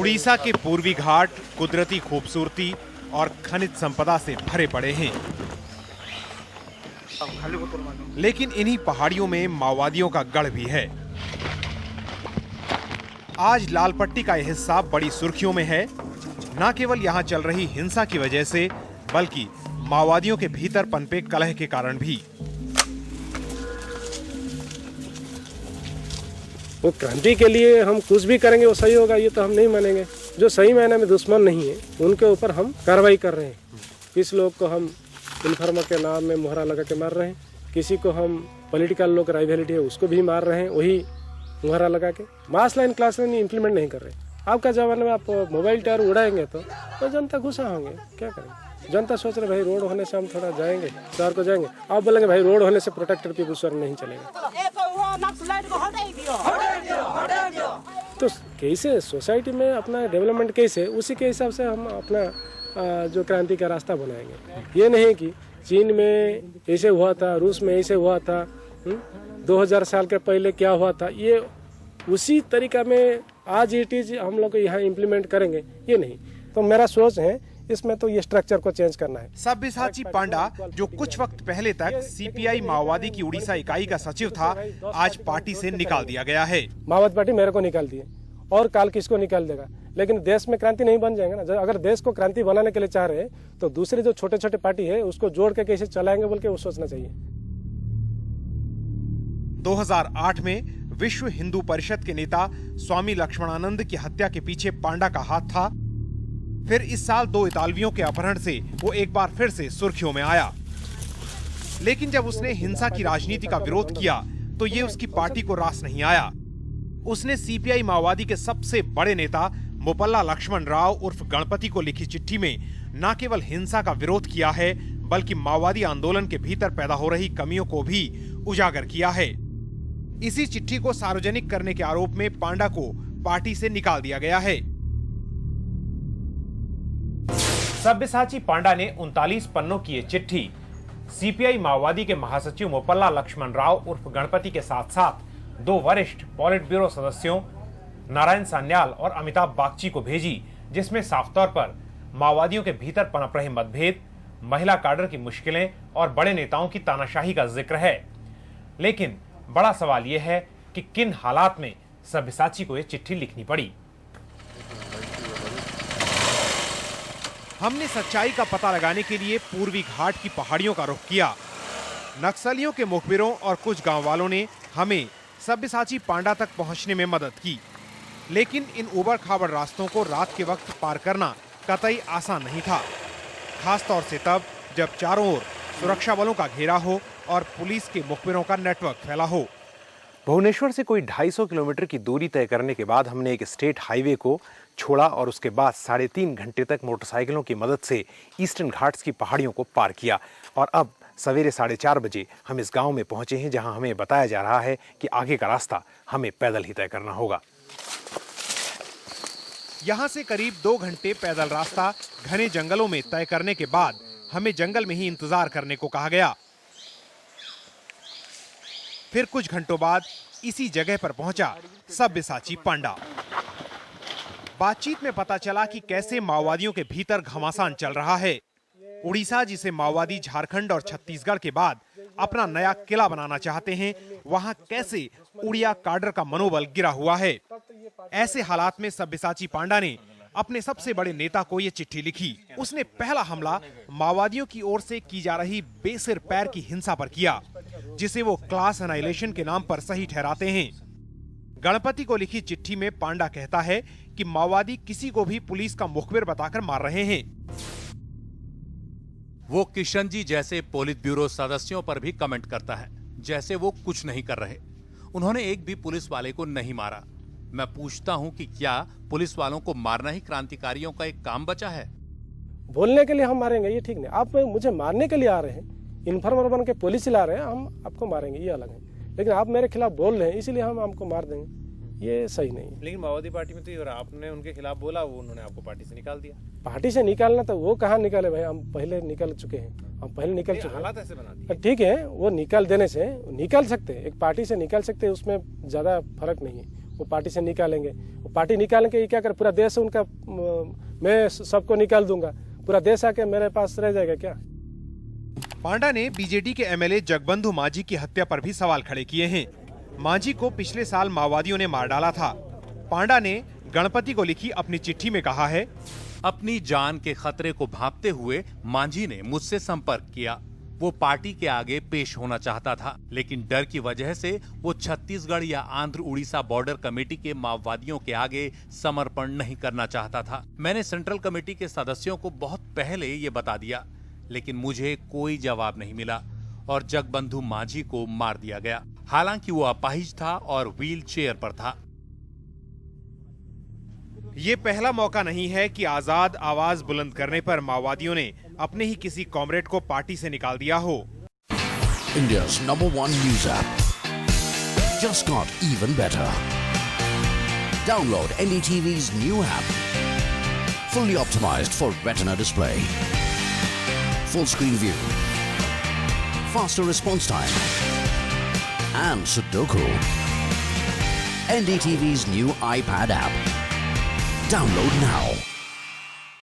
उड़ीसा के पूर्वी घाट कुदरती खूबसूरती और खनिज संपदा से भरे पड़े हैं, लेकिन इन्हीं पहाड़ियों में माओवादियों का गढ़ भी है। आज लाल पट्टी का यह हिस्सा बड़ी सुर्खियों में है, न केवल यहां चल रही हिंसा की वजह से, बल्कि माओवादियों के भीतर पनपे कलह के कारण भी। वो क्रांति के लिए हम कुछ भी करेंगे वो सही होगा, ये तो हम नहीं मानेंगे। जो सही मायने में दुश्मन नहीं है उनके ऊपर हम कार्रवाई कर रहे हैं। किस लोग को हम इन्फॉर्मर के नाम में मोहरा लगा के मार रहे हैं, किसी को हम पॉलिटिकल लोग राइवलिटी है उसको भी मार रहे हैं, वही मोहरा लगा के। Mass line class line implement नहीं कर रहे। आपका जमाने में आप मोबाइल टावर उड़ाएंगे तो जनता गुस्सा होंगे, क्या करेंगे। जनता सोच रहे भाई रोड होने से हम थोड़ा जाएंगे, शहर को जाएंगे। आप बोलेंगे भाई रोड होने से प्रोटेक्टेड पीपुल शहर नहीं चलेगा। तो कैसे सोसाइटी में अपना डेवलपमेंट कैसे, उसी के हिसाब से हम अपना जो क्रांति का रास्ता बनाएंगे। ये नहीं कि चीन में ऐसे हुआ था, रूस में ऐसे हुआ था, 2000 साल के पहले क्या हुआ था, ये उसी तरीका में आज इट इज हम लोग यहाँ इम्प्लीमेंट करेंगे, ये नहीं। तो मेरा सोच है इसमें तो ये स्ट्रक्चर को चेंज करना है। सब्यसाची पांडा, जो कुछ वक्त पहले तक सीपीआई माओवादी की उड़ीसा इकाई का सचिव था, आज पार्टी से निकाल दिया गया है। माओवादी पार्टी मेरे को निकाल दिए और काल किसको निकाल देगा, लेकिन देश में क्रांति नहीं बन जाएगा ना। अगर देश को क्रांति बनाने के लिए चाह रहे हैं तो दूसरे जो छोटे छोटे पार्टी है उसको जोड़ के कैसे चलाएंगे बोल के वो सोचना चाहिए। 2008 में विश्व हिंदू परिषद के नेता स्वामी लक्ष्मणानंद की हत्या के पीछे पांडा का हाथ था। फिर इस साल 2 इतालवियों के अपहरण से वो एक बार फिर से सुर्खियों में आया। लेकिन जब उसने हिंसा की राजनीति का विरोध किया तो ये उसकी पार्टी को रास नहीं आया। उसने सीपीआई माओवादी के सबसे बड़े नेता मोपल्ला लक्ष्मण राव उर्फ गणपति को लिखी चिट्ठी में न केवल हिंसा का विरोध किया है, बल्कि माओवादी आंदोलन के भीतर पैदा हो रही कमियों को भी उजागर किया है। इसी चिट्ठी को सार्वजनिक करने के आरोप में पांडा को पार्टी से निकाल दिया गया है। सब्यसाची पांडा ने 39 पन्नों की ये चिट्ठी सीपीआई माओवादी के महासचिव मोपल्ला लक्ष्मण राव उर्फ गणपति के साथ साथ 2 वरिष्ठ पॉलिट ब्यूरो सदस्यों नारायण सान्याल और अमिताभ बागची को भेजी, जिसमें साफ तौर पर माओवादियों के भीतर पनप रहे मतभेद, महिला काडर की मुश्किलें और बड़े नेताओं की तानाशाही का जिक्र है। लेकिन बड़ा सवाल यह है कि किन हालात में सब्यसाची को यह चिट्ठी लिखनी पड़ी। हमने सच्चाई का पता लगाने के लिए पूर्वी घाट की पहाड़ियों का रुख किया। नक्सलियों के मुखबिरों और कुछ गांव वालों ने हमें सब्यसाची पांडा तक पहुंचने में मदद की, लेकिन इन उबड़ खाबड़ रास्तों को रात के वक्त पार करना कतई आसान नहीं था, खासतौर से तब जब चारों ओर सुरक्षा बलों का घेरा हो और पुलिस के मुखबिरों का नेटवर्क फैला हो। भुवनेश्वर से कोई 250 किलोमीटर की दूरी तय करने के बाद हमने एक स्टेट हाईवे को छोड़ा और उसके बाद 3.5 घंटे तक मोटरसाइकिलों की मदद से ईस्टर्न घाट्स की पहाड़ियों को पार किया और अब सवेरे 4:30 बजे हम इस गांव में पहुंचे हैं, जहां हमें बताया जा रहा है कि आगे का रास्ता हमें पैदल ही तय करना होगा। यहां से करीब 2 घंटे पैदल रास्ता घने जंगलों में तय करने के बाद हमें जंगल में ही इंतजार करने को कहा गया। फिर कुछ घंटों बाद इसी जगह पर पहुंचा सब्यसाची पांडा। बातचीत में पता चला कि कैसे माओवादियों के भीतर घमासान चल रहा है। उड़ीसा, जिसे माओवादी झारखंड और छत्तीसगढ़ के बाद अपना नया किला बनाना चाहते हैं, वहां कैसे उड़िया काडर का मनोबल गिरा हुआ है। ऐसे हालात में सब्यसाची पांडा ने अपने सबसे बड़े नेता को ये चिट्ठी लिखी। उसने पहला हमला माओवादियों की ओर से की जा रही बेसिर पैर की हिंसा पर किया, जिसे वो क्लास एनाइलेशन के नाम पर सही ठहराते हैं। गणपति को लिखी चिट्ठी में पांडा कहता है कि माओवादी किसी को भी पुलिस का मुखबिर बताकर मार रहे हैं। वो किशन जी जैसे पोलित ब्यूरो सदस्यों पर भी कमेंट करता है जैसे वो कुछ नहीं कर रहे। उन्होंने एक भी पुलिस वाले को नहीं मारा। मैं पूछता हूं कि क्या पुलिस वालों को मारना ही क्रांतिकारियों का एक काम बचा है? बोलने के लिए हम मारेंगे ये ठीक नहीं। आप मुझे मारने के लिए आ रहे हैं, इन्फॉर्मर बन के पुलिस ला रहे हैं, हम आपको मारेंगे, ये अलग है। लेकिन आप मेरे खिलाफ बोल रहे हैं इसीलिए हम आपको मार देंगे, ये सही नहीं है। लेकिन माओवादी पार्टी में तो ये आपने उनके खिलाफ बोला, वो उन्होंने आपको पार्टी से निकाल दिया। पार्टी से निकालना तो वो कहाँ निकाले भाई, हम पहले निकल चुके हैं, हम पहले निकल चुके हैं। हालात ऐसे बना दिए। ठीक है, वो निकाल देने से निकाल सकते हैं, एक पार्टी से निकाल सकते हैं, उसमें ज्यादा फर्क नहीं है। वो पार्टी से निकालेंगे। वो पार्टी निकालेंगे ये क्या कर, पूरा देश उनका मैं सबको निकाल दूंगा, पूरा देश आके मेरे पास रह जाएगा क्या? पांडा ने बीजेडी के एमएलए जगबंधु मांझी की हत्या पर भी सवाल खड़े किए हैं। मांझी को पिछले साल माओवादियों ने मार डाला था। पांडा ने गणपति को लिखी अपनी चिट्ठी में कहा है, अपनी जान के खतरे को भांपते हुए मांझी ने मुझसे संपर्क किया। वो पार्टी के आगे पेश होना चाहता था, लेकिन डर की वजह से वो छत्तीसगढ़ या आंध्र उड़ीसा बॉर्डर कमेटी के माओवादियों के आगे समर्पण नहीं करना चाहता था। मैंने सेंट्रल कमेटी के सदस्यों को बहुत पहले ये बता दिया, लेकिन मुझे कोई जवाब नहीं मिला और जगबंधु मांझी को मार दिया गया। हालांकि वो अपाहिज था और व्हील चेयर पर था। ये पहला मौका नहीं है कि आजाद आवाज बुलंद करने पर माओवादियों ने अपने ही किसी कॉमरेड को पार्टी से निकाल दिया हो। India's #1 news app just got even better. Download NDTV's new app. Fully optimized for retina display. Full screen view. Faster response time. And Sudoku. NDTV's new iPad app. Download now.